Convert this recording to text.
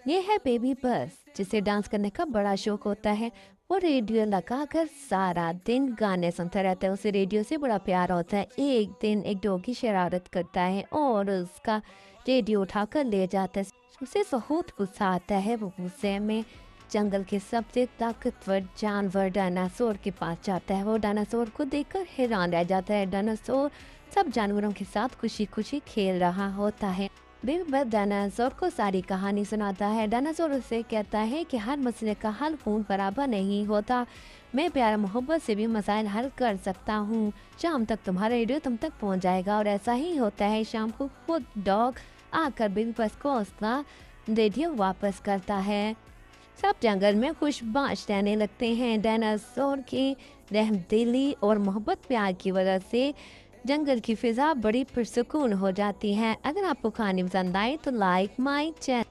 ये है बेबी बस, जिसे डांस करने का बड़ा शौक होता है। वो रेडियो लगाकर सारा दिन गाने सुनता रहता है। उसे रेडियो से बड़ा प्यार होता है। एक दिन एक डॉगी शरारत करता है और उसका रेडियो उठाकर ले जाता है। उसे बहुत गुस्सा आता है। वो गुस्से में जंगल के सबसे ताकतवर जानवर डायनासोर के पास जाता है। वो डायनासोर को देखकर हैरान रह जाता है। डायनासोर सब जानवरों के साथ खुशी खुशी खेल रहा होता है। बिग बस डायनासोर को सारी कहानी सुनाता है। डायनासोर उसे कहता है कि हर मसले का हल खून बराबर नहीं होता। मैं प्यार मोहब्बत से भी मसाइल हल कर सकता हूँ। शाम तक तुम्हारा रेडियो तुम तक पहुँच जाएगा। और ऐसा ही होता है। शाम को खुद डॉग आकर बिग बस को उसका रेडियो वापस करता है। सब जंगल में खुशबाश रहने लगते हैं। डायनासोर की रहमदिली और मोहब्बत प्यार की वजह से जंगल की फिजा बड़ी पुरसुकून हो जाती है। अगर आपको कहानी पसंद आए तो लाइक माई चैनल।